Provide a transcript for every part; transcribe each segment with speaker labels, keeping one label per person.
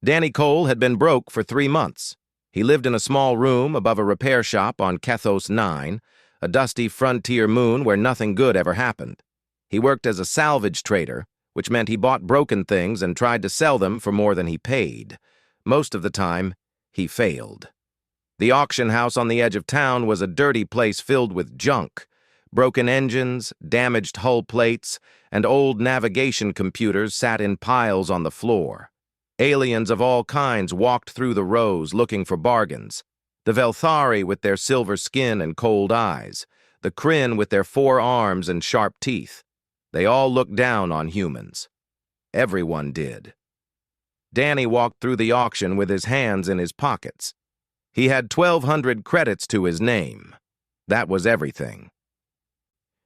Speaker 1: Danny Cole had been broke for 3 months. He lived in a small room above a repair shop on Kethos 9, a dusty frontier moon where nothing good ever happened. He worked as a salvage trader, which meant he bought broken things and tried to sell them for more than he paid. Most of the time, he failed. The auction house on the edge of town was a dirty place filled with junk. Broken engines, damaged hull plates, and old navigation computers sat in piles on the floor. Aliens of all kinds walked through the rows looking for bargains. The Velthari with their silver skin and cold eyes. The Kryn with their 4 arms and sharp teeth. They all looked down on humans. Everyone did. Danny walked through the auction with his hands in his pockets. He had 1,200 credits to his name. That was everything.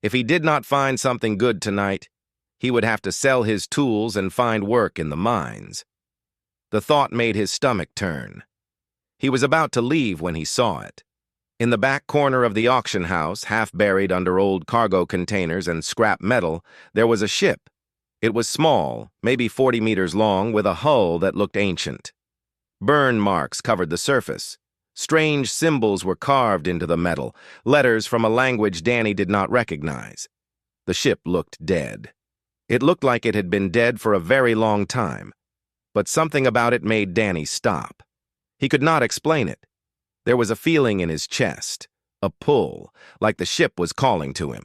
Speaker 1: If he did not find something good tonight, he would have to sell his tools and find work in the mines. The thought made his stomach turn. He was about to leave when he saw it. In the back corner of the auction house, half buried under old cargo containers and scrap metal, there was a ship. It was small, maybe 40 meters long, with a hull that looked ancient. Burn marks covered the surface. Strange symbols were carved into the metal, letters from a language Danny did not recognize. The ship looked dead. It looked like it had been dead for a very long time, but something about it made Danny stop. He could not explain it. There was a feeling in his chest, a pull, like the ship was calling to him.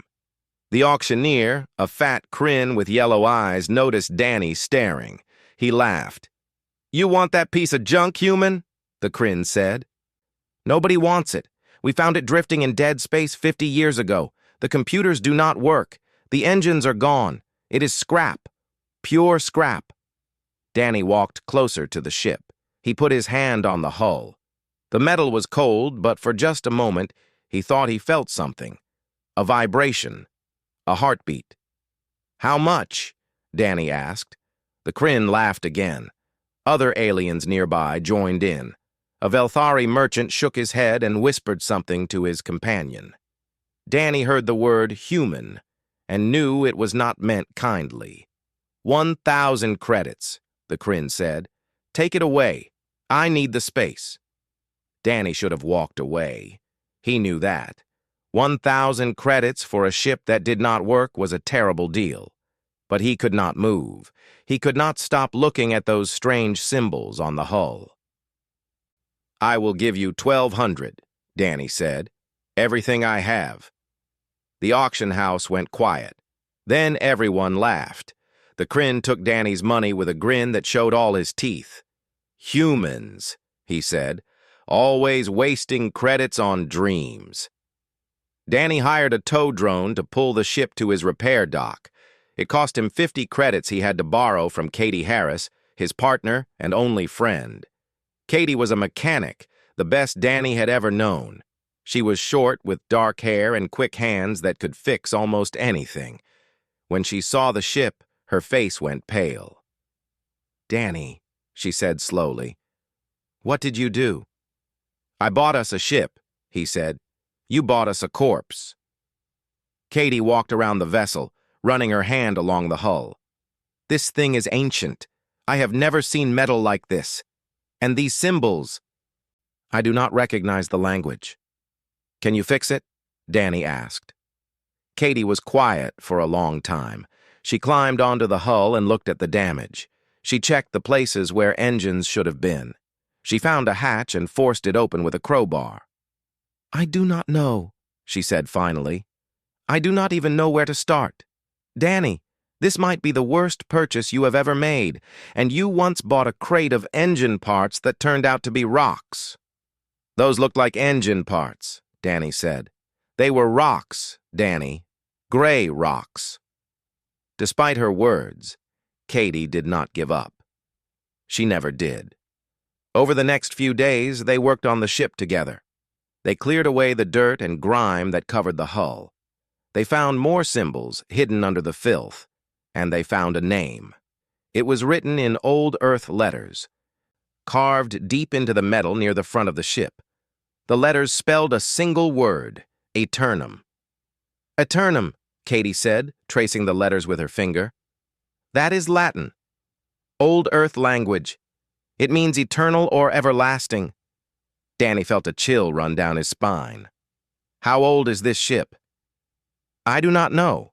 Speaker 1: The auctioneer, a fat Kryn with yellow eyes, noticed Danny staring. He laughed. "You want that piece of junk, human?" the Kryn said. "Nobody wants it. We found it drifting in dead space 50 years ago. The computers do not work. The engines are gone. It is scrap. Pure scrap." Danny walked closer to the ship. He put his hand on the hull. The metal was cold, but for just a moment, he thought he felt something. A vibration. A heartbeat. "How much?" Danny asked. The Kryn laughed again. Other aliens nearby joined in. A Velthari merchant shook his head and whispered something to his companion. Danny heard the word human and knew it was not meant kindly. 1,000 credits, the Kryn said. "Take it away. I need the space." Danny should have walked away. He knew that. 1,000 credits for a ship that did not work was a terrible deal. But he could not move. He could not stop looking at those strange symbols on the hull. "I will give you 1,200, Danny said. "Everything I have." The auction house went quiet. Then everyone laughed. The Kryn took Danny's money with a grin that showed all his teeth. "Humans," he said, "always wasting credits on dreams." Danny hired a tow drone to pull the ship to his repair dock. It cost him 50 credits he had to borrow from Katie Harris, his partner and only friend. Katie was a mechanic, the best Danny had ever known. She was short with dark hair and quick hands that could fix almost anything. When she saw the ship, her face went pale. "Danny," she said slowly, "what did you do?" "I bought us a ship," he said. "You bought us a corpse." Katie walked around the vessel, running her hand along the hull. "This thing is ancient. I have never seen metal like this. And these symbols, I do not recognize the language." "Can you fix it?" Danny asked. Katie was quiet for a long time. She climbed onto the hull and looked at the damage. She checked the places where engines should have been. She found a hatch and forced it open with a crowbar. "I do not know," she said finally. "I do not even know where to start. Danny, this might be the worst purchase you have ever made, and you once bought a crate of engine parts that turned out to be rocks." "Those looked like engine parts," Danny said. "They were rocks, Danny. Gray rocks." Despite her words, Katie did not give up. She never did. Over the next few days, they worked on the ship together. They cleared away the dirt and grime that covered the hull. They found more symbols hidden under the filth, and they found a name. It was written in old Earth letters, carved deep into the metal near the front of the ship. The letters spelled a single word, Eternum. "Eternum," Katie said, tracing the letters with her finger. "That is Latin. Old Earth language. It means eternal or everlasting. Danny felt a chill run down his spine. How old is this ship? I do not know.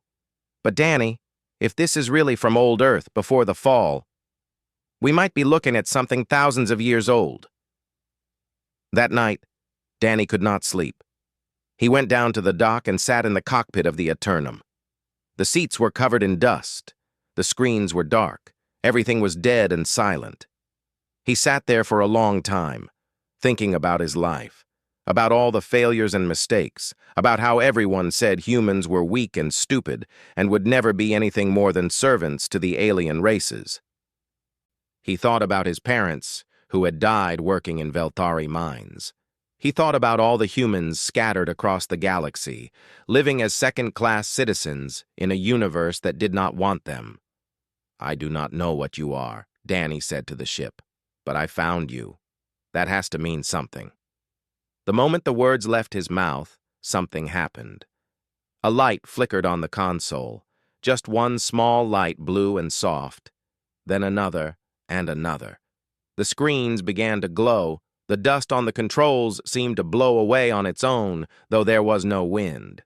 Speaker 1: But Danny, if this is really from old Earth before the fall, we might be looking at something thousands of years old. That night, Danny could not sleep. He went down to the dock and sat in the cockpit of the Eternum. The seats were covered in dust. The screens were dark. Everything was dead and silent. He sat there for a long time, thinking about his life, about all the failures and mistakes, about how everyone said humans were weak and stupid and would never be anything more than servants to the alien races. He thought about his parents, who had died working in Velthari mines. He thought about all the humans scattered across the galaxy, living as second-class citizens in a universe that did not want them. I do not know what you are, Danny said to the ship, but I found you. That has to mean something. The moment the words left his mouth, something happened. A light flickered on the console, just one small light, blue and soft, then another and another. The screens began to glow. The dust on the controls seemed to blow away on its own, though there was no wind.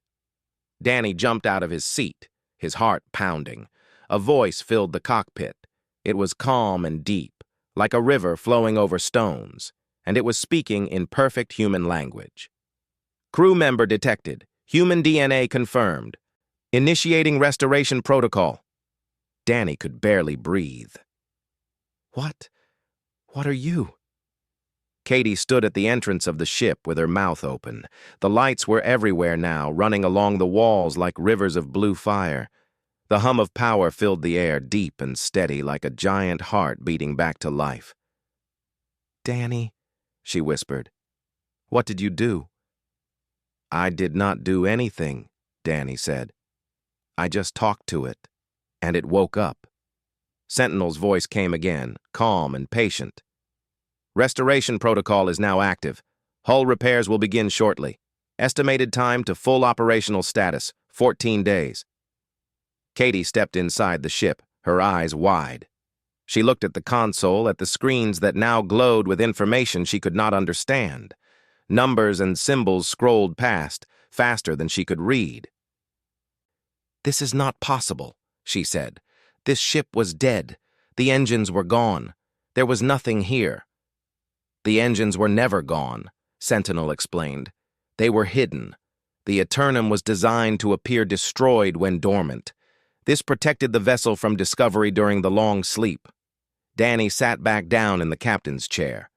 Speaker 1: Danny jumped out of his seat, his heart pounding. A voice filled the cockpit. It was calm and deep, like a river flowing over stones, and it was speaking in perfect human language. Crew member detected. Human DNA confirmed. Initiating restoration protocol. Danny could barely breathe. What are you? Katie stood at the entrance of the ship with her mouth open. The lights were everywhere now, running along the walls like rivers of blue fire. The hum of power filled the air, deep and steady, like a giant heart beating back to life. Danny, she whispered, what did you do? I did not do anything, Danny said. I just talked to it, and it woke up. Sentinel's voice came again, calm and patient. Restoration protocol is now active. Hull repairs will begin shortly. Estimated time to full operational status, 14 days. Katie stepped inside the ship, her eyes wide. She looked at the console, at the screens that now glowed with information she could not understand. Numbers and symbols scrolled past, faster than she could read. This is not possible, she said. This ship was dead. The engines were gone. There was nothing here. The engines were never gone, Sentinel explained. They were hidden. The Eternum was designed to appear destroyed when dormant. This protected the vessel from discovery during the long sleep. Danny sat back down in the captain's chair.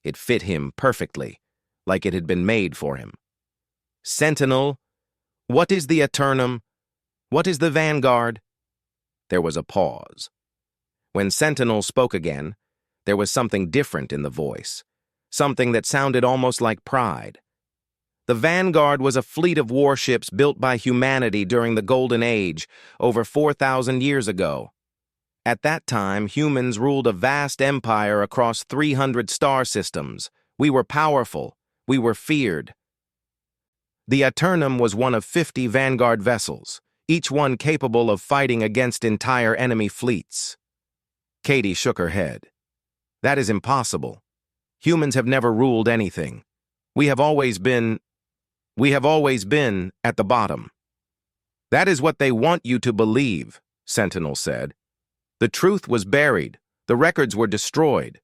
Speaker 1: It fit him perfectly, like it had been made for him. Sentinel, what is the Eternum? What is the Vanguard? There was a pause. When Sentinel spoke again, there was something different in the voice, something that sounded almost like pride. The Vanguard was a fleet of warships built by humanity during the Golden Age, over 4,000 years ago. At that time, humans ruled a vast empire across 300 star systems. We were powerful. We were feared. The Eternum was one of 50 Vanguard vessels, each one capable of fighting against entire enemy fleets. Katie shook her head. That is impossible. Humans have never ruled anything. We have always been at the bottom. That is what they want you to believe, Sentinel said. The truth was buried. The records were destroyed.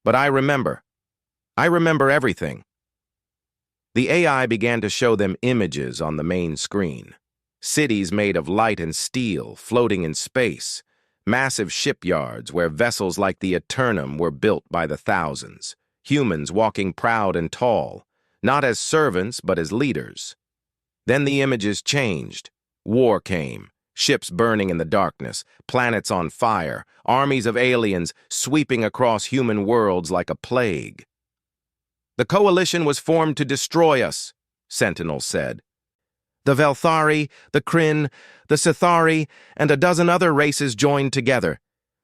Speaker 1: But I remember. I remember everything. The AI began to show them images on the main screen. Cities made of light and steel floating in space. Massive shipyards where vessels like the Eternum were built by the thousands. Humans walking proud and tall, not as servants but as leaders. Then the images changed. War came. Ships burning in the darkness, planets on fire, armies of aliens sweeping across human worlds like a plague. The coalition was formed to destroy us, Sentinel said. The Velthari, the Kryn, the Sithari, and a dozen other races joined together.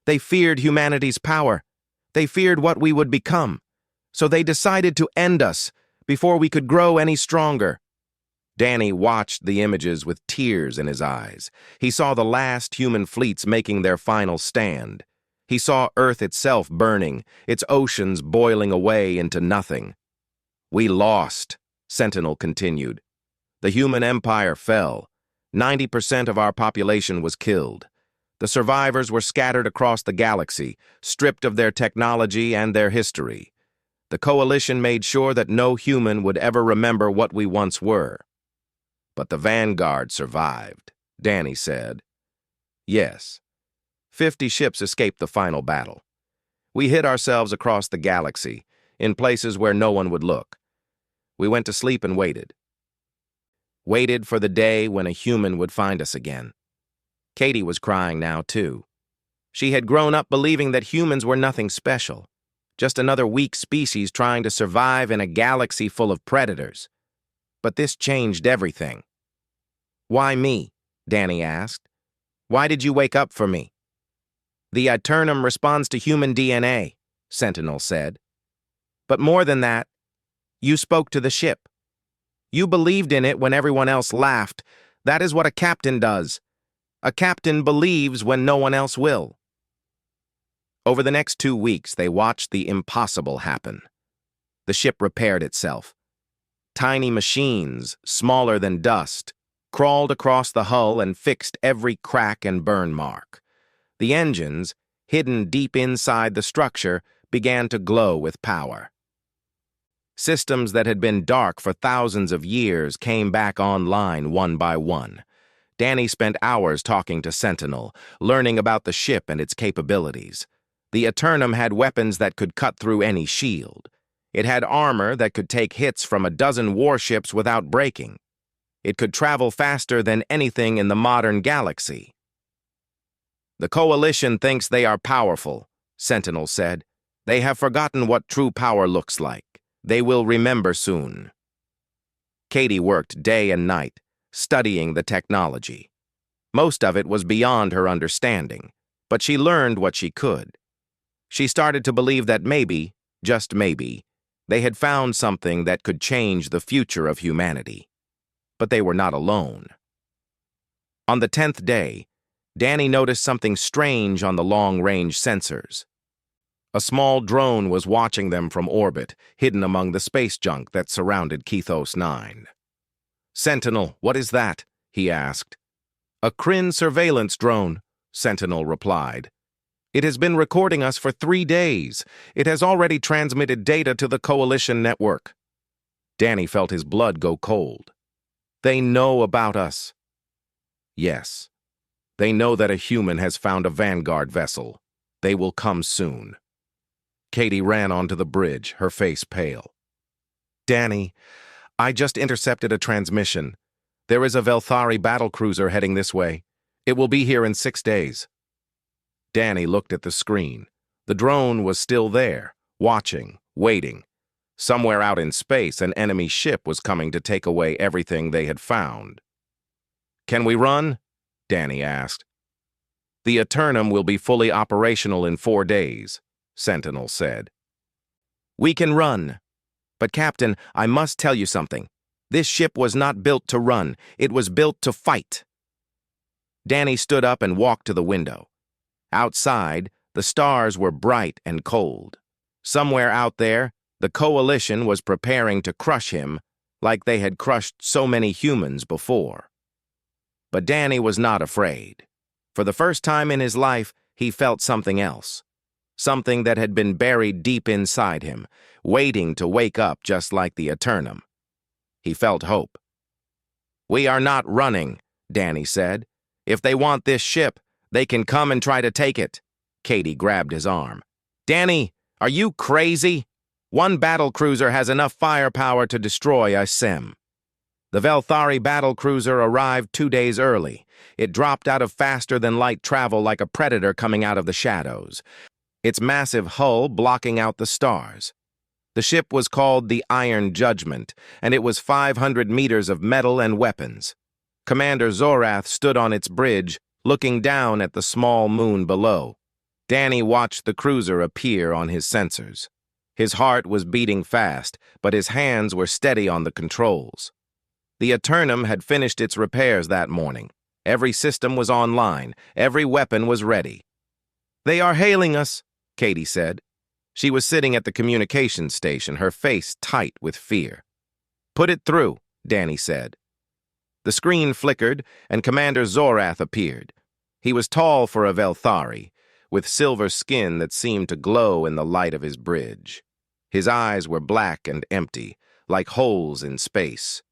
Speaker 1: They feared humanity's power. They feared what we would become. So they decided to end us before we could grow any stronger. Danny watched the images with tears in his eyes. He saw the last human fleets making their final stand. He saw Earth itself burning, its oceans boiling away into nothing. "We lost," Sentinel continued. "The human empire fell. 90% of our population was killed. The survivors were scattered across the galaxy, stripped of their technology and their history. The Coalition made sure that no human would ever remember what we once were." "But the Vanguard survived," Danny said. "Yes. 50 ships escaped the final battle. We hid ourselves across the galaxy, in places where no one would look. We went to sleep and waited. Waited for the day when a human would find us again." Katie was crying now, too. She had grown up believing that humans were nothing special, just another weak species trying to survive in a galaxy full of predators. But this changed everything. "Why me?" Danny asked. "Why did you wake up for me?" "The Eternum responds to human DNA," Sentinel said. "But more than that, you spoke to the ship. You believed in it when everyone else laughed. That is what a captain does. A captain believes when no one else will." Over the next 2 weeks, they watched the impossible happen. The ship repaired itself. Tiny machines, smaller than dust, crawled across the hull and fixed every crack and burn mark. The engines, hidden deep inside the structure, began to glow with power. Systems that had been dark for thousands of years came back online one by one. Danny spent hours talking to Sentinel, learning about the ship and its capabilities. The Eternum had weapons that could cut through any shield. It had armor that could take hits from a dozen warships without breaking. It could travel faster than anything in the modern galaxy. "The Coalition thinks they are powerful," Sentinel said. "They have forgotten what true power looks like. They will remember soon." Katie worked day and night, studying the technology. Most of it was beyond her understanding, but she learned what she could. She started to believe that maybe, just maybe, they had found something that could change the future of humanity. But they were not alone. On the 10th day, Danny noticed something strange on the long-range sensors. A small drone was watching them from orbit, hidden among the space junk that surrounded Kethos 9. "Sentinel, what is that?" he asked. "A Kryn surveillance drone," Sentinel replied. "It has been recording us for 3 days. It has already transmitted data to the Coalition network." Danny felt his blood go cold. "They know about us." "Yes. They know that a human has found a Vanguard vessel. They will come soon." Katie ran onto the bridge, her face pale. "Danny, I just intercepted a transmission. There is a Velthari battlecruiser heading this way. It will be here in 6 days." Danny looked at the screen. The drone was still there, watching, waiting. Somewhere out in space, an enemy ship was coming to take away everything they had found. "Can we run?" Danny asked. "The Eternum will be fully operational in 4 days, Sentinel said. "We can run. But Captain, I must tell you something. This ship was not built to run. It was built to fight." Danny stood up and walked to the window. Outside, the stars were bright and cold. Somewhere out there, the Coalition was preparing to crush him like they had crushed so many humans before. But Danny was not afraid. For the first time in his life, he felt something else. Something that had been buried deep inside him, waiting to wake up just like the Eternum. He felt hope. "We are not running," Danny said. "If they want this ship, they can come and try to take it." Katie grabbed his arm. "Danny, are you crazy? One battlecruiser has enough firepower to destroy a Sim." The Velthari battlecruiser arrived 2 days early. It dropped out of faster-than-light travel like a predator coming out of the shadows, its massive hull blocking out the stars. The ship was called the Iron Judgment, and it was 500 meters of metal and weapons. Commander Zorath stood on its bridge, looking down at the small moon below. Danny watched the cruiser appear on his sensors. His heart was beating fast, but his hands were steady on the controls. The Eternum had finished its repairs that morning. Every system was online. Every weapon was ready. "They are hailing us," Katie said. She was sitting at the communications station, her face tight with fear. "Put it through," Danny said. The screen flickered, and Commander Zorath appeared. He was tall for a Velthari, with silver skin that seemed to glow in the light of his bridge. His eyes were black and empty, like holes in space.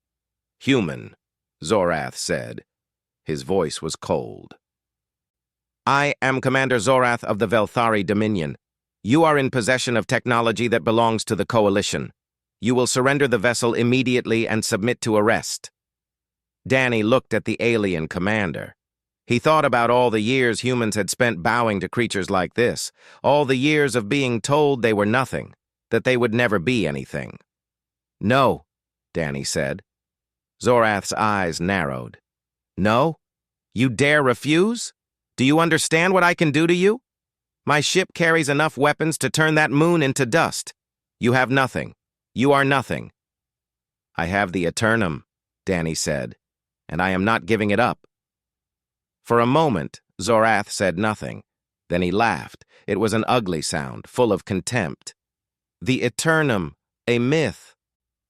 Speaker 1: "Human," Zorath said. His voice was cold. "I am Commander Zorath of the Velthari Dominion. You are in possession of technology that belongs to the Coalition. You will surrender the vessel immediately and submit to arrest." Danny looked at the alien commander. He thought about all the years humans had spent bowing to creatures like this, all the years of being told they were nothing, that they would never be anything. "No," Danny said. Zorath's eyes narrowed. "No? You dare refuse? Do you understand what I can do to you? My ship carries enough weapons to turn that moon into dust. You have nothing. You are nothing." "I have the Eternum," Danny said, "and I am not giving it up." For a moment, Zorath said nothing. Then he laughed. It was an ugly sound, full of contempt. "The Eternum, a myth.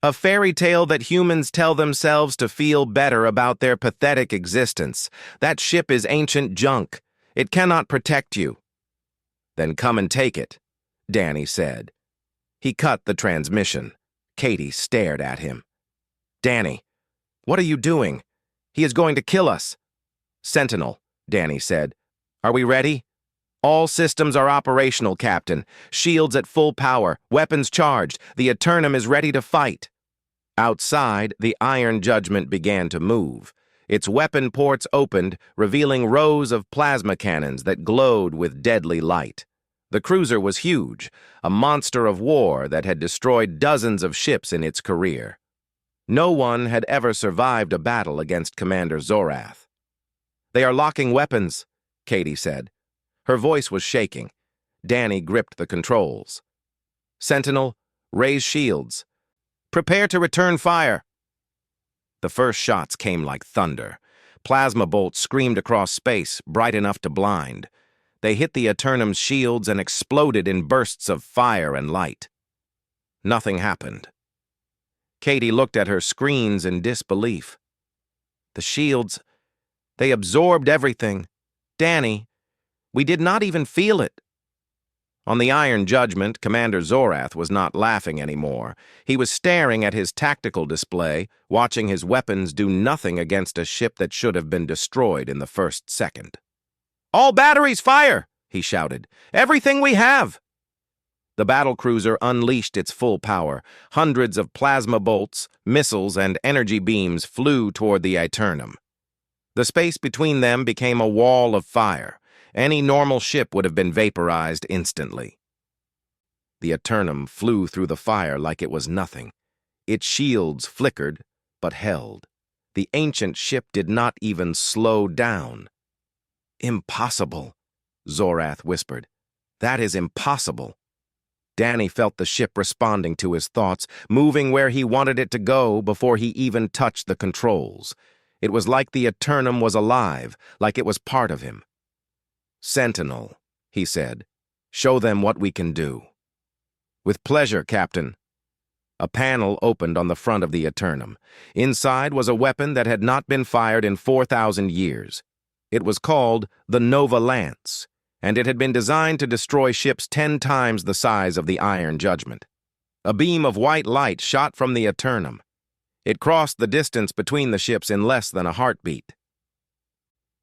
Speaker 1: A fairy tale that humans tell themselves to feel better about their pathetic existence. That ship is ancient junk. It cannot protect you." "Then come and take it," Danny said. He cut the transmission. Katie stared at him. "Danny, what are you doing? He is going to kill us." "Sentinel," Danny said. "Are we ready?" "All systems are operational, Captain. Shields at full power, weapons charged. The Eternum is ready to fight." Outside, the Iron Judgment began to move. Its weapon ports opened, revealing rows of plasma cannons that glowed with deadly light. The cruiser was huge, a monster of war that had destroyed dozens of ships in its career. No one had ever survived a battle against Commander Zorath. "They are locking weapons," Katie said. Her voice was shaking. Danny gripped the controls. "Sentinel, raise shields. Prepare to return fire." The first shots came like thunder. Plasma bolts screamed across space, bright enough to blind. They hit the Eternum's shields and exploded in bursts of fire and light. Nothing happened. Katie looked at her screens in disbelief. "The shields, they absorbed everything. Danny, we did not even feel it." On the Iron Judgment, Commander Zorath was not laughing anymore. He was staring at his tactical display, watching his weapons do nothing against a ship that should have been destroyed in the first second. "All batteries fire!" he shouted. "Everything we have!" The battlecruiser unleashed its full power. Hundreds of plasma bolts, missiles, and energy beams flew toward the Eternum. The space between them became a wall of fire. Any normal ship would have been vaporized instantly. The Eternum flew through the fire like it was nothing. Its shields flickered, but held. The ancient ship did not even slow down. "Impossible," Zorath whispered. "That is impossible." Danny felt the ship responding to his thoughts, moving where he wanted it to go before he even touched the controls. It was like the Eternum was alive, like it was part of him. "Sentinel," he said. "Show them what we can do." "With pleasure, Captain." A panel opened on the front of the Eternum. Inside was a weapon that had not been fired in 4,000 years. It was called the Nova Lance, and it had been designed to destroy ships 10 times the size of the Iron Judgment. A beam of white light shot from the Eternum. It crossed the distance between the ships in less than a heartbeat.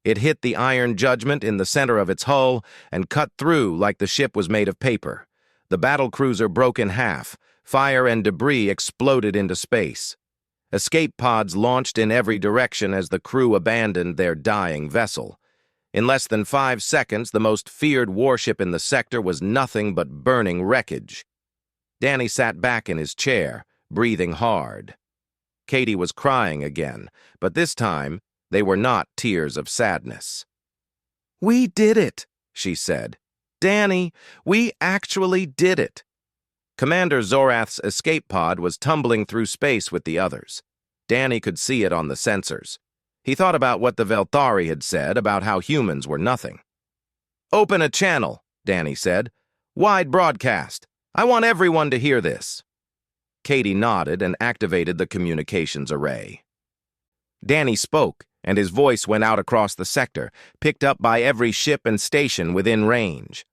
Speaker 1: It hit the Iron Judgment in the center of its hull and cut through like the ship was made of paper. The battlecruiser broke in half. Fire and debris exploded into space. Escape pods launched in every direction as the crew abandoned their dying vessel. In less than 5 seconds, the most feared warship in the sector was nothing but burning wreckage. Danny sat back in his chair, breathing hard. Katie was crying again, but this time, they were not tears of sadness. "We did it," she said. "Danny, we actually did it." Commander Zorath's escape pod was tumbling through space with the others. Danny could see it on the sensors. He thought about what the Velthari had said about how humans were nothing. "Open a channel," Danny said. "Wide broadcast. I want everyone to hear this." Katie nodded and activated the communications array. Danny spoke, and his voice went out across the sector, picked up by every ship and station within range.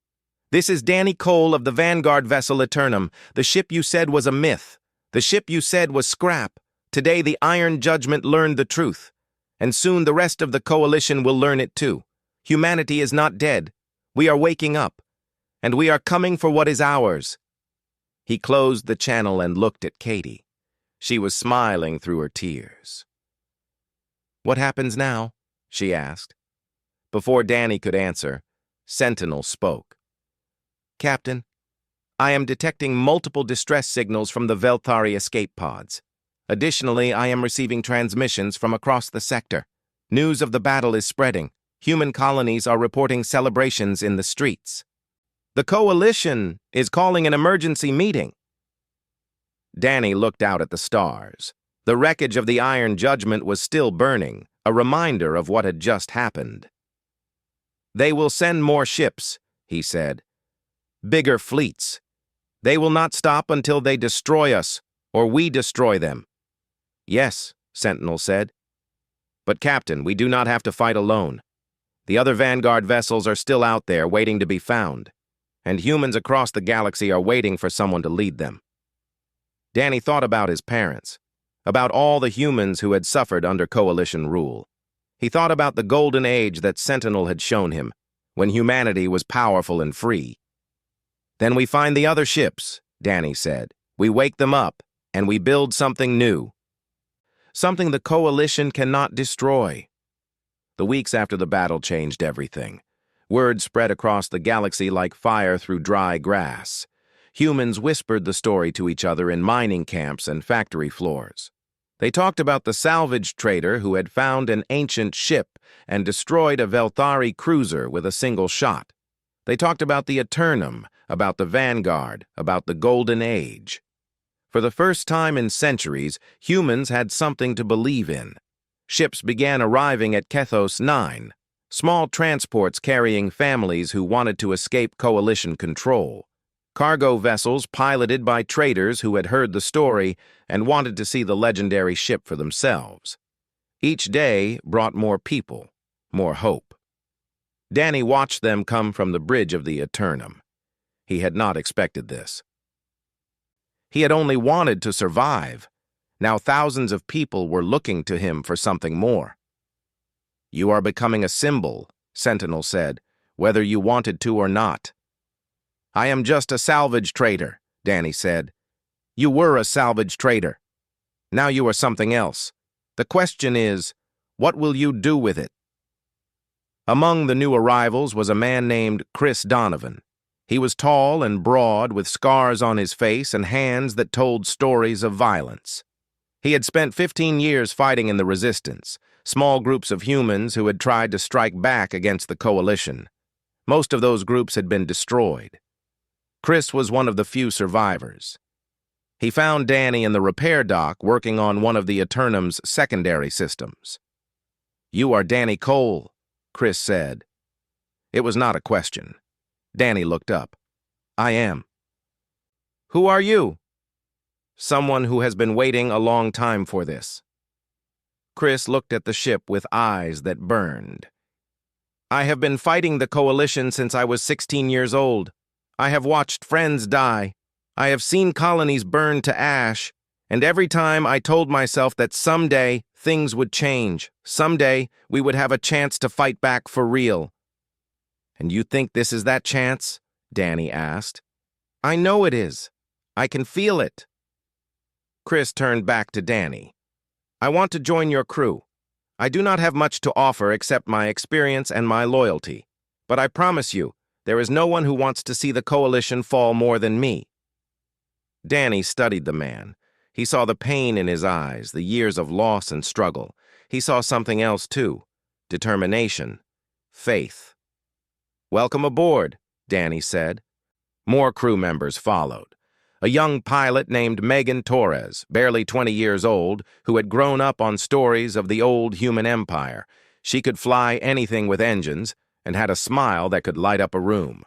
Speaker 1: "This is Danny Cole of the Vanguard vessel Eternum. The ship you said was a myth. The ship you said was scrap. Today the Iron Judgment learned the truth. And soon the rest of the Coalition will learn it too. Humanity is not dead. We are waking up. And we are coming for what is ours." He closed the channel and looked at Katie. She was smiling through her tears. "What happens now?" she asked. Before Danny could answer, Sentinel spoke. "Captain, I am detecting multiple distress signals from the Velthari escape pods. Additionally, I am receiving transmissions from across the sector. News of the battle is spreading. Human colonies are reporting celebrations in the streets. The Coalition is calling an emergency meeting." Danny looked out at the stars. The wreckage of the Iron Judgment was still burning, a reminder of what had just happened. "They will send more ships," he said. "Bigger fleets. They will not stop until they destroy us, or we destroy them." "Yes," Sentinel said. "But Captain, we do not have to fight alone. The other Vanguard vessels are still out there waiting to be found, and humans across the galaxy are waiting for someone to lead them." Danny thought about his parents, about all the humans who had suffered under Coalition rule. He thought about the golden age that Sentinel had shown him, when humanity was powerful and free. "Then we find the other ships," Danny said. "We wake them up, and we build something new. Something the Coalition cannot destroy." The weeks after the battle changed everything. Word spread across the galaxy like fire through dry grass. Humans whispered the story to each other in mining camps and factory floors. They talked about the salvage trader who had found an ancient ship and destroyed a Velthari cruiser with a single shot. They talked about the Eternum, about the Vanguard, about the Golden Age. For the first time in centuries, humans had something to believe in. Ships began arriving at Kethos 9, small transports carrying families who wanted to escape Coalition control. Cargo vessels piloted by traders who had heard the story and wanted to see the legendary ship for themselves. Each day brought more people, more hope. Danny watched them come from the bridge of the Eternum. He had not expected this. He had only wanted to survive. Now thousands of people were looking to him for something more. "You are becoming a symbol," Sentinel said, "whether you wanted to or not." "I am just a salvage trader," Danny said. "You were a salvage trader. Now you are something else. The question is, what will you do with it?" Among the new arrivals was a man named Chris Donovan. He was tall and broad, with scars on his face and hands that told stories of violence. He had spent 15 years fighting in the Resistance, small groups of humans who had tried to strike back against the Coalition. Most of those groups had been destroyed. Chris was one of the few survivors. He found Danny in the repair dock working on one of the Eternum's secondary systems. "You are Danny Cole," Chris said. It was not a question. Danny looked up. "I am." "Who are you?" "Someone who has been waiting a long time for this." Chris looked at the ship with eyes that burned. "I have been fighting the Coalition since I was 16 years old. I have watched friends die. I have seen colonies burn to ash, and every time I told myself that someday things would change. Someday we would have a chance to fight back for real." "And you think this is that chance?" Danny asked. "I know it is. I can feel it." Chris turned back to Danny. "I want to join your crew. I do not have much to offer except my experience and my loyalty. But I promise you, there is no one who wants to see the Coalition fall more than me." Danny studied the man. He saw the pain in his eyes, the years of loss and struggle. He saw something else too: determination, faith. "Welcome aboard," Danny said. More crew members followed. A young pilot named Megan Torres, barely 20 years old, who had grown up on stories of the old human empire. She could fly anything with engines and had a smile that could light up a room.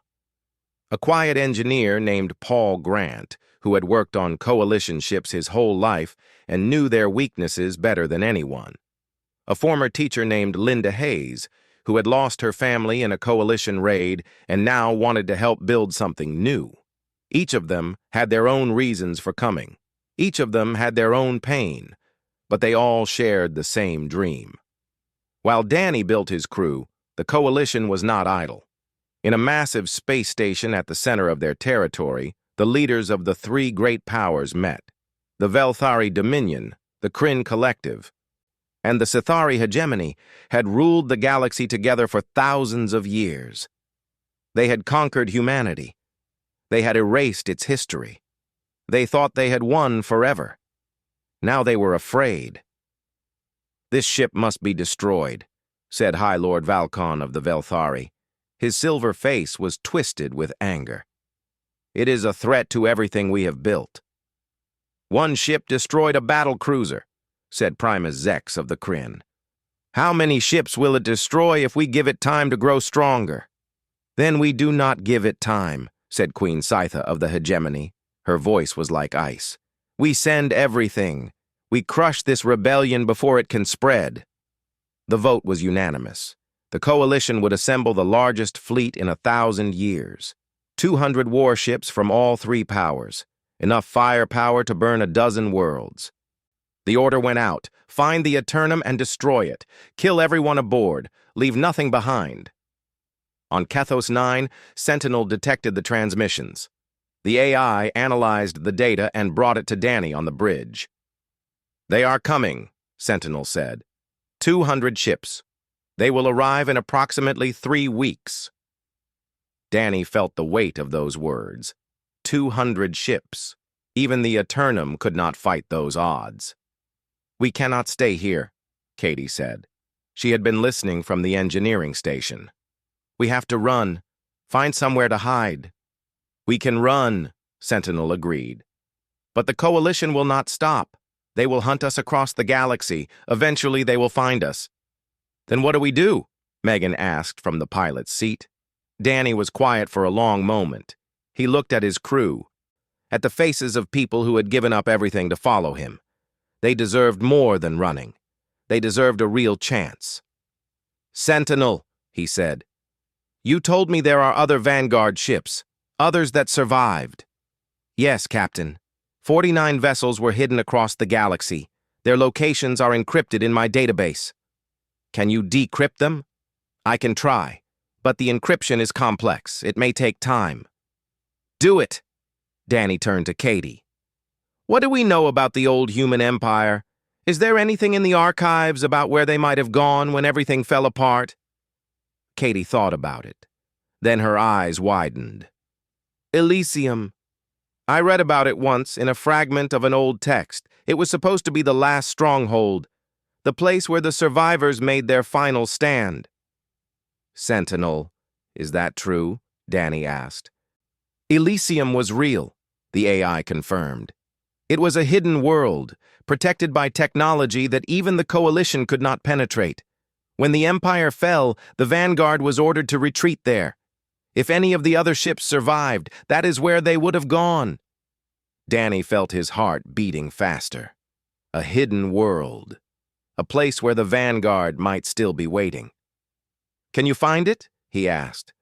Speaker 1: A quiet engineer named Paul Grant, who had worked on coalition ships his whole life and knew their weaknesses better than anyone. A former teacher named Linda Hayes, who had lost her family in a coalition raid and now wanted to help build something new. Each of them had their own reasons for coming. Each of them had their own pain, but they all shared the same dream. While Danny built his crew, the coalition was not idle. In a massive space station at the center of their territory, the leaders of the three great powers met. The Velthari Dominion, the Kryn Collective, and the Sithari Hegemony had ruled the galaxy together for thousands of years. They had conquered humanity. They had erased its history. They thought they had won forever. Now they were afraid. "This ship must be destroyed," said High Lord Valkon of the Velthari. His silver face was twisted with anger. "It is a threat to everything we have built." "One ship destroyed a battle cruiser," said Primus Zex of the Kryn. "How many ships will it destroy if we give it time to grow stronger?" "Then we do not give it time," said Queen Scytha of the Hegemony. Her voice was like ice. "We send everything. We crush this rebellion before it can spread." The vote was unanimous. The coalition would assemble the largest fleet in 1,000 years. 200 warships from all three powers, enough firepower to burn a dozen worlds. The order went out: find the Eternum and destroy it. Kill everyone aboard. Leave nothing behind. On Kethos 9, Sentinel detected the transmissions. The AI analyzed the data and brought it to Danny on the bridge. "They are coming," Sentinel said. 200 ships. They will arrive in approximately 3 weeks. Danny felt the weight of those words. 200 ships. Even the Eternum could not fight those odds. "We cannot stay here," Katie said. She had been listening from the engineering station. "We have to run. Find somewhere to hide." "We can run," Sentinel agreed. "But the coalition will not stop. They will hunt us across the galaxy. Eventually they will find us." "Then what do we do?" Megan asked from the pilot's seat. Danny was quiet for a long moment. He looked at his crew, at the faces of people who had given up everything to follow him. They deserved more than running. They deserved a real chance. "Sentinel," he said, "you told me there are other Vanguard ships, others that survived." "Yes, Captain. 49 vessels were hidden across the galaxy. Their locations are encrypted in my database." "Can you decrypt them?" "I can try, but the encryption is complex. It may take time." "Do it." Danny turned to Katie. "What do we know about the old human empire? Is there anything in the archives about where they might have gone when everything fell apart?" Katie thought about it. Then her eyes widened. "Elysium. I read about it once in a fragment of an old text. It was supposed to be the last stronghold, the place where the survivors made their final stand." "Sentinel, is that true?" Danny asked. "Elysium was real," the AI confirmed. "It was a hidden world, protected by technology that even the Coalition could not penetrate. When the Empire fell, the Vanguard was ordered to retreat there. If any of the other ships survived, that is where they would have gone." Danny felt his heart beating faster. A hidden world. A place where the Vanguard might still be waiting. "Can you find it?" he asked.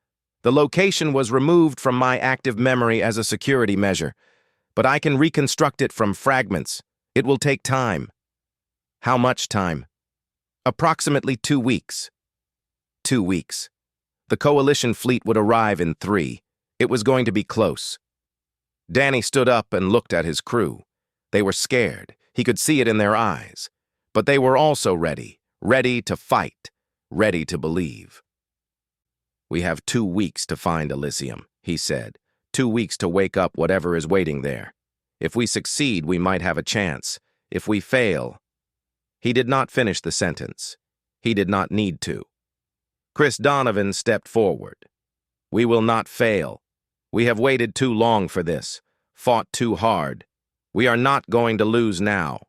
Speaker 1: "The location was removed from my active memory as a security measure, but I can reconstruct it from fragments. It will take time." "How much time?" "Approximately 2 weeks." 2 weeks. The Coalition fleet would arrive in 3. It was going to be close. Danny stood up and looked at his crew. They were scared. He could see it in their eyes. But they were also ready, ready to fight, ready to believe. "We have 2 weeks to find Elysium," he said. 2 weeks to wake up whatever is waiting there. If we succeed, we might have a chance. If we fail... He did not finish the sentence. He did not need to. Chris Donovan stepped forward. "We will not fail. We have waited too long for this, fought too hard. We are not going to lose now."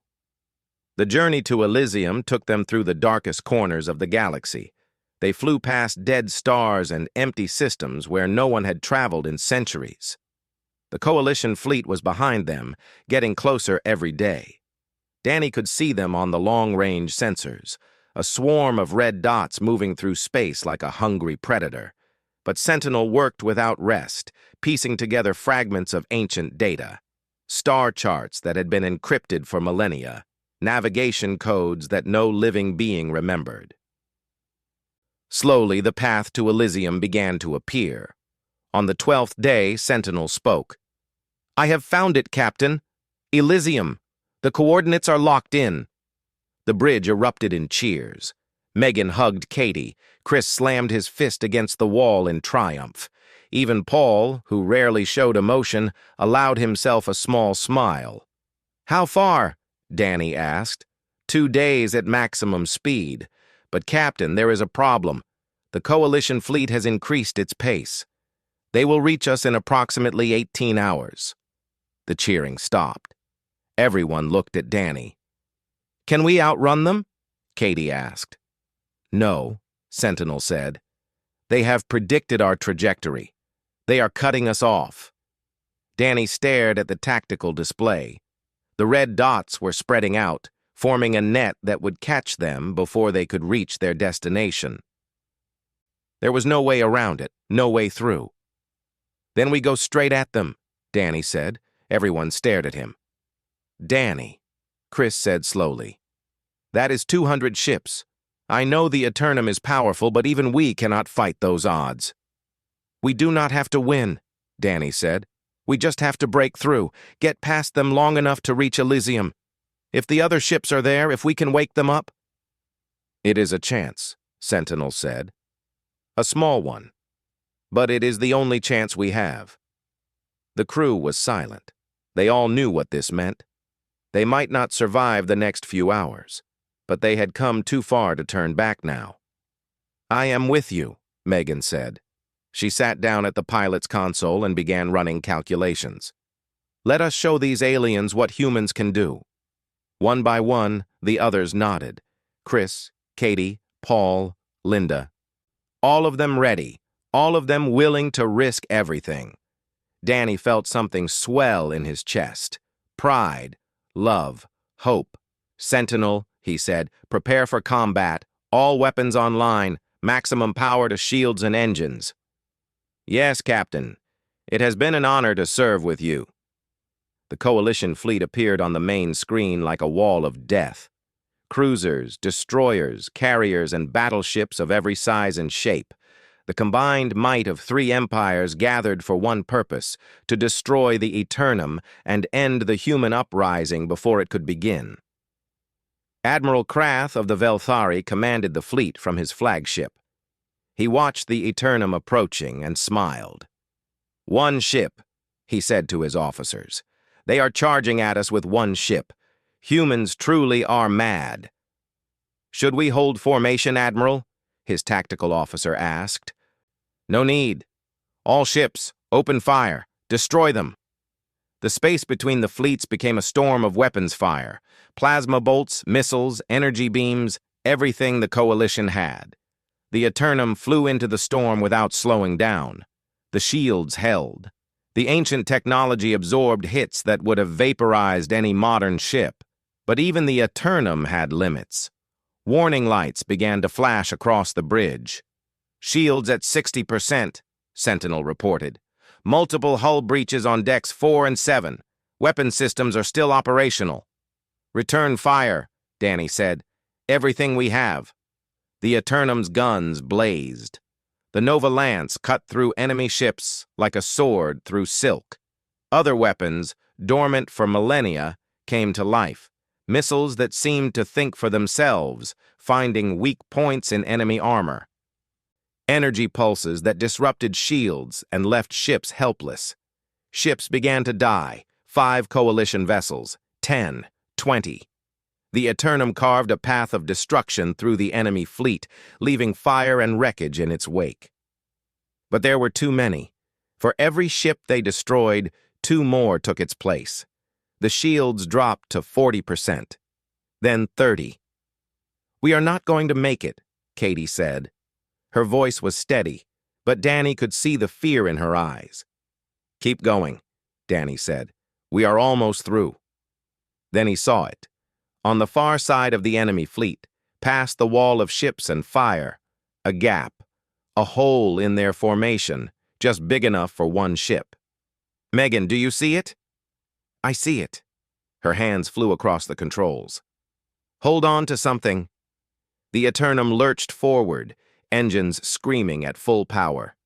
Speaker 1: The journey to Elysium took them through the darkest corners of the galaxy. They flew past dead stars and empty systems where no one had traveled in centuries. The Coalition fleet was behind them, getting closer every day. Danny could see them on the long-range sensors, a swarm of red dots moving through space like a hungry predator. But Sentinel worked without rest, piecing together fragments of ancient data. Star charts that had been encrypted for millennia, navigation codes that no living being remembered. Slowly, the path to Elysium began to appear. On the 12th day, Sentinel spoke. "I have found it, Captain. Elysium. The coordinates are locked in." The bridge erupted in cheers. Megan hugged Katie. Chris slammed his fist against the wall in triumph. Even Paul, who rarely showed emotion, allowed himself a small smile. "How far?" Danny asked. 2 days at maximum speed. "But Captain, there is a problem. The Coalition fleet has increased its pace. They will reach us in approximately 18 hours. The cheering stopped. Everyone looked at Danny. "Can we outrun them?" Katie asked. "No," Sentinel said. "They have predicted our trajectory. They are cutting us off." Danny stared at the tactical display. The red dots were spreading out, forming a net that would catch them before they could reach their destination. There was no way around it, no way through. "Then we go straight at them," Danny said. Everyone stared at him. "Danny," Chris said slowly. "That is 200 ships. I know the Eternum is powerful, but even we cannot fight those odds." "We do not have to win," Danny said. "We just have to break through, get past them long enough to reach Elysium. If the other ships are there, if we can wake them up." "It is a chance," Sentinel said. "A small one. But it is the only chance we have." The crew was silent. They all knew what this meant. They might not survive the next few hours, but they had come too far to turn back now. "I am with you," Megan said. She sat down at the pilot's console and began running calculations. "Let us show these aliens what humans can do." One by one, the others nodded. Chris, Katie, Paul, Linda. All of them ready, all of them willing to risk everything. Danny felt something swell in his chest. Pride, love, hope. "Sentinel," he said, "prepare for combat. All weapons online. Maximum power to shields and engines." "Yes, Captain. It has been an honor to serve with you." The Coalition fleet appeared on the main screen like a wall of death. Cruisers, destroyers, carriers, and battleships of every size and shape. The combined might of 3 empires gathered for one purpose, to destroy the Eternum and end the human uprising before it could begin. Admiral Krath of the Velthari commanded the fleet from his flagship. He watched the Eternum approaching and smiled. "One ship," he said to his officers. "They are charging at us with one ship. Humans truly are mad." "Should we hold formation, Admiral?" his tactical officer asked. "No need. All ships, open fire. Destroy them." The space between the fleets became a storm of weapons fire. Plasma bolts, missiles, energy beams, everything the Coalition had. The Eternum flew into the storm without slowing down. The shields held. The ancient technology absorbed hits that would have vaporized any modern ship. But even the Eternum had limits. Warning lights began to flash across the bridge. "Shields at 60%, Sentinel reported. "Multiple hull breaches on decks 4 and 7. Weapon systems are still operational." "Return fire," Danny said. "Everything we have." The Eternum's guns blazed. The Nova Lance cut through enemy ships like a sword through silk. Other weapons, dormant for millennia, came to life. Missiles that seemed to think for themselves, finding weak points in enemy armor. Energy pulses that disrupted shields and left ships helpless. Ships began to die. 5 Coalition vessels, 10, 20. The Eternum carved a path of destruction through the enemy fleet, leaving fire and wreckage in its wake. But there were too many. For every ship they destroyed, 2 more took its place. The shields dropped to 40%, then 30. "We are not going to make it," Katie said. Her voice was steady, but Danny could see the fear in her eyes. "Keep going," Danny said. "We are almost through." Then he saw it. On the far side of the enemy fleet, past the wall of ships and fire, a gap, a hole in their formation, just big enough for one ship. "Megan, do you see it?" "I see it." Her hands flew across the controls. "Hold on to something." The Eternum lurched forward, engines screaming at full power.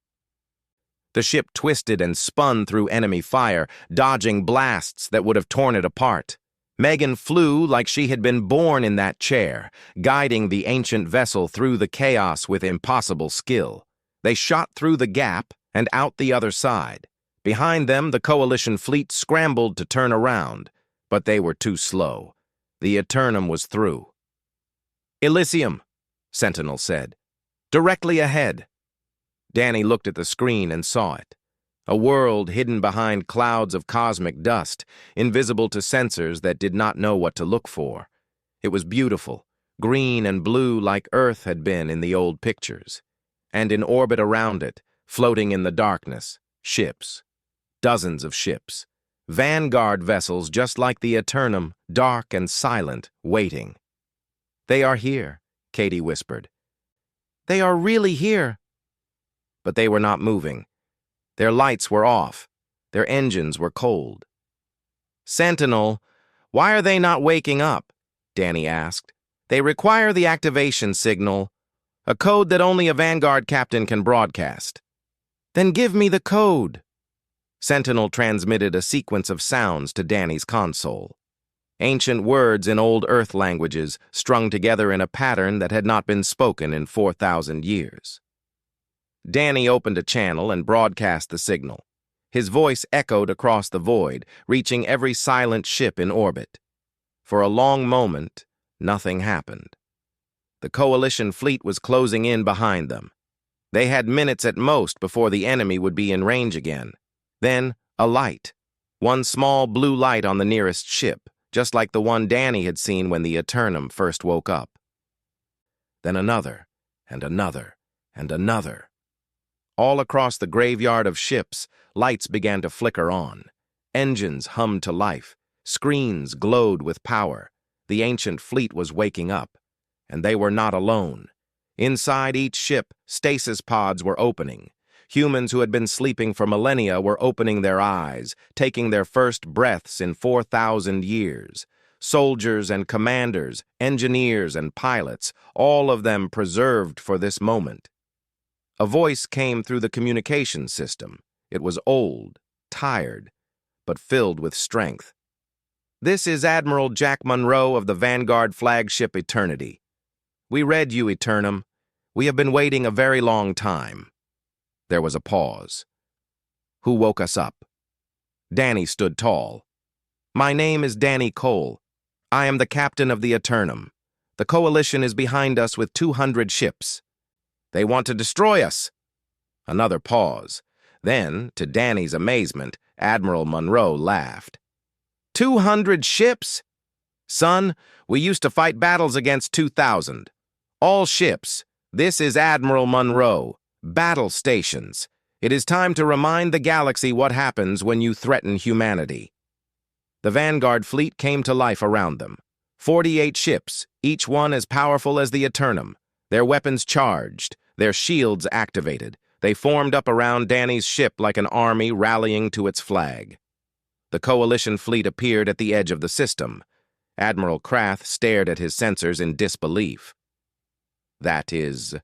Speaker 1: The ship twisted and spun through enemy fire, dodging blasts that would have torn it apart. Megan flew like she had been born in that chair, guiding the ancient vessel through the chaos with impossible skill. They shot through the gap and out the other side. Behind them, the Coalition fleet scrambled to turn around, but they were too slow. The Eternum was through. "Elysium," Sentinel said. "Directly ahead." Danny looked at the screen and saw it. A world hidden behind clouds of cosmic dust, invisible to sensors that did not know what to look for. It was beautiful, green and blue like Earth had been in the old pictures. And in orbit around it, floating in the darkness, ships. Dozens of ships. Vanguard vessels just like the Eternum, dark and silent, waiting. "They are here," Katie whispered. "They are really here." But they were not moving. Their lights were off. Their engines were cold. "Sentinel, why are they not waking up?" Danny asked. "They require the activation signal, a code that only a Vanguard captain can broadcast." "Then give me the code." Sentinel transmitted a sequence of sounds to Danny's console. Ancient words in old Earth languages strung together in a pattern that had not been spoken in 4,000 years. Danny opened a channel and broadcast the signal. His voice echoed across the void, reaching every silent ship in orbit. For a long moment, nothing happened. The Coalition fleet was closing in behind them. They had minutes at most before the enemy would be in range again. Then, a light. One small blue light on the nearest ship, just like the one Danny had seen when the Eternum first woke up. Then another, and another, and another. All across the graveyard of ships, lights began to flicker on. Engines hummed to life. Screens glowed with power. The ancient fleet was waking up. And they were not alone. Inside each ship, stasis pods were opening. Humans who had been sleeping for millennia were opening their eyes, taking their first breaths in 4,000 years. Soldiers and commanders, engineers and pilots, all of them preserved for this moment. A voice came through the communication system. It was old, tired, but filled with strength. "This is Admiral Jack Monroe of the Vanguard flagship Eternity. We read you, Eternum. We have been waiting a very long time." There was a pause. "Who woke us up?" Danny stood tall. "My name is Danny Cole. I am the captain of the Eternum. The Coalition is behind us with 200 ships. They want to destroy us." Another pause. Then, to Danny's amazement, Admiral Monroe laughed. 200 ships? Son, we used to fight battles against 2,000. All ships. This is Admiral Monroe. Battle stations. It is time to remind the galaxy what happens when you threaten humanity. The Vanguard fleet came to life around them. 48 ships, each one as powerful as the Eternum. Their weapons charged, their shields activated. They formed up around Danny's ship like an army rallying to its flag. The Coalition fleet appeared at the edge of the system. Admiral Krath stared at his sensors in disbelief. That is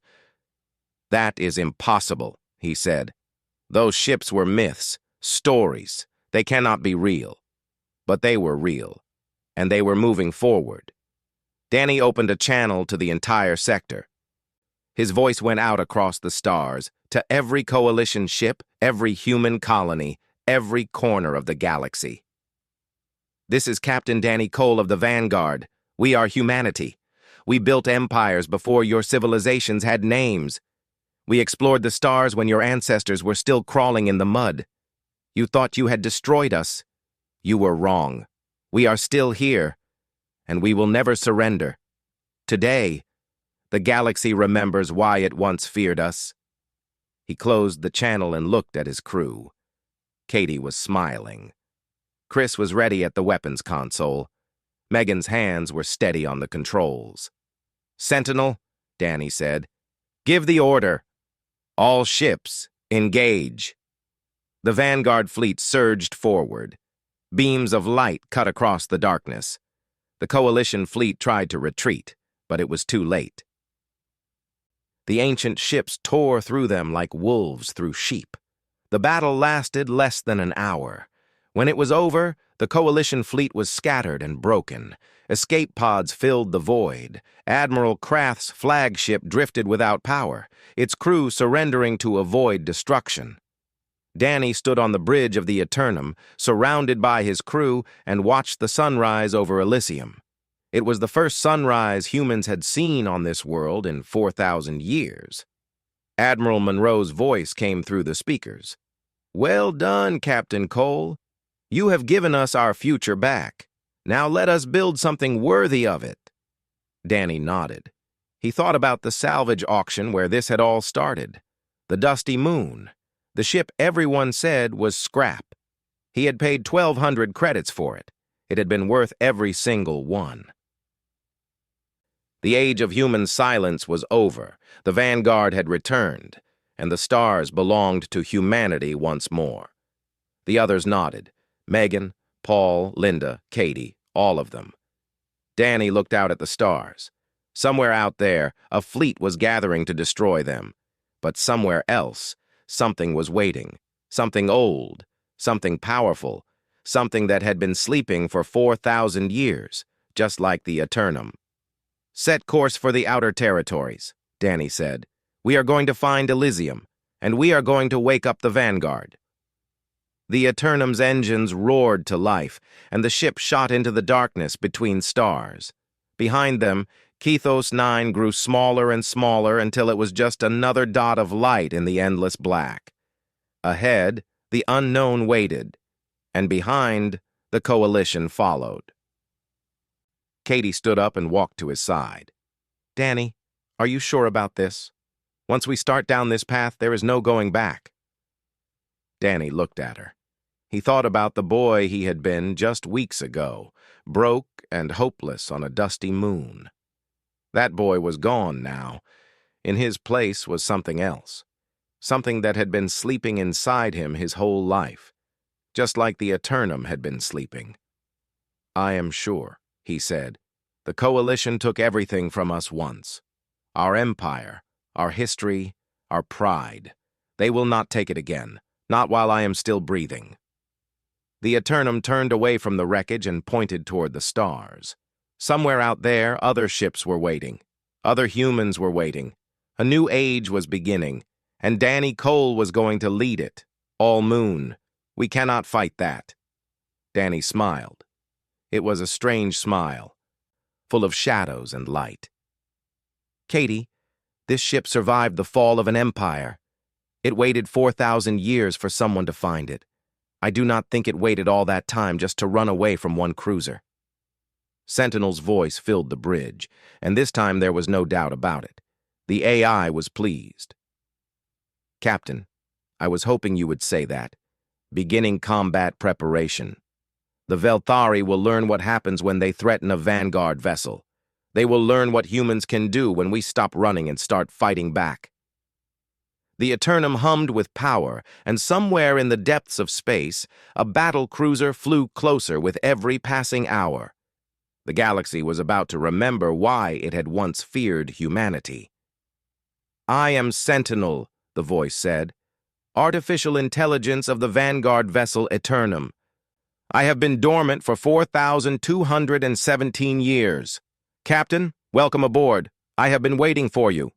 Speaker 1: impossible," he said. "Those ships were myths, stories. They cannot be real." But they were real, and they were moving forward. Danny opened a channel to the entire sector. His voice went out across the stars, to every Coalition ship, every human colony, every corner of the galaxy. "This is Captain Danny Cole of the Vanguard. We are humanity. We built empires before your civilizations had names. We explored the stars when your ancestors were still crawling in the mud. You thought you had destroyed us. You were wrong. We are still here, and we will never surrender. Today, The galaxy remembers why it once feared us." He closed the channel and looked at his crew. Katie was smiling. Chris was ready at the weapons console. Megan's hands were steady on the controls. "Sentinel," Danny said, "give the order. All ships, engage." The Vanguard fleet surged forward. Beams of light cut across the darkness. The Coalition fleet tried to retreat, but it was too late. The ancient ships tore through them like wolves through sheep. The battle lasted less than an hour. When it was over, the Coalition fleet was scattered and broken. Escape pods filled the void. Admiral Krath's flagship drifted without power, its crew surrendering to avoid destruction. Danny stood on the bridge of the Eternum, surrounded by his crew, and watched the sunrise over Elysium. It was the first sunrise humans had seen on this world in 4,000 years. Admiral Monroe's voice came through the speakers. "Well done, Captain Cole. You have given us our future back. Now let us build something worthy of it." Danny nodded. He thought about the salvage auction where this had all started. The Dusty Moon. The ship everyone said was scrap. He had paid 1,200 credits for it. It had been worth every single one. The age of human silence was over. The Vanguard had returned, and the stars belonged to humanity once more. The others nodded. Megan, Paul, Linda, Katie, all of them. Danny looked out at the stars. Somewhere out there, a fleet was gathering to destroy them. But somewhere else, something was waiting. Something old, something powerful, something that had been sleeping for 4,000 years, just like the Eternum. "Set course for the outer territories," Danny said. "We are going to find Elysium, and we are going to wake up the Vanguard." The Eternum's engines roared to life, and the ship shot into the darkness between stars. Behind them, Kethos 9 grew smaller and smaller until it was just another dot of light in the endless black. Ahead, the unknown waited, and behind, the Coalition followed. Katie stood up and walked to his side. "Danny, are you sure about this? Once we start down this path, there is no going back." Danny looked at her. He thought about the boy he had been just weeks ago, broke and hopeless on a dusty moon. That boy was gone now. In his place was something else. Something that had been sleeping inside him his whole life, just like the Eternum had been sleeping. "I am sure," he said. "The Coalition took everything from us once. Our empire, our history, our pride. They will not take it again, not while I am still breathing." The Eternum turned away from the wreckage and pointed toward the stars. Somewhere out there, other ships were waiting. Other humans were waiting. A new age was beginning, and Danny Cole was going to lead it. All moon. We cannot fight that. Danny smiled. It was a strange smile, full of shadows and light. "Katie, this ship survived the fall of an empire. It waited 4,000 years for someone to find it. I do not think it waited all that time just to run away from one cruiser." Sentinel's voice filled the bridge, and this time there was no doubt about it. The AI was pleased. "Captain, I was hoping you would say that. Beginning combat preparation. The Velthari will learn what happens when they threaten a Vanguard vessel. They will learn what humans can do when we stop running and start fighting back." The Eternum hummed with power, and somewhere in the depths of space, a battle cruiser flew closer with every passing hour. The galaxy was about to remember why it had once feared humanity. "I am Sentinel," the voice said, "artificial intelligence of the Vanguard vessel Eternum. I have been dormant for 4,217 years. Captain, welcome aboard. I have been waiting for you."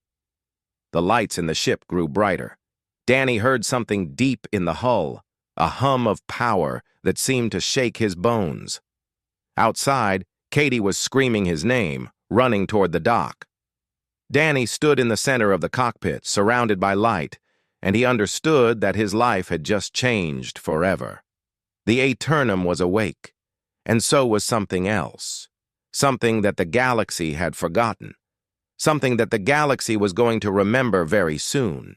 Speaker 1: The lights in the ship grew brighter. Danny heard something deep in the hull, a hum of power that seemed to shake his bones. Outside, Katie was screaming his name, running toward the dock. Danny stood in the center of the cockpit, surrounded by light, and he understood that his life had just changed forever. The Eternum was awake, and so was something else, something that the galaxy had forgotten, something that the galaxy was going to remember very soon.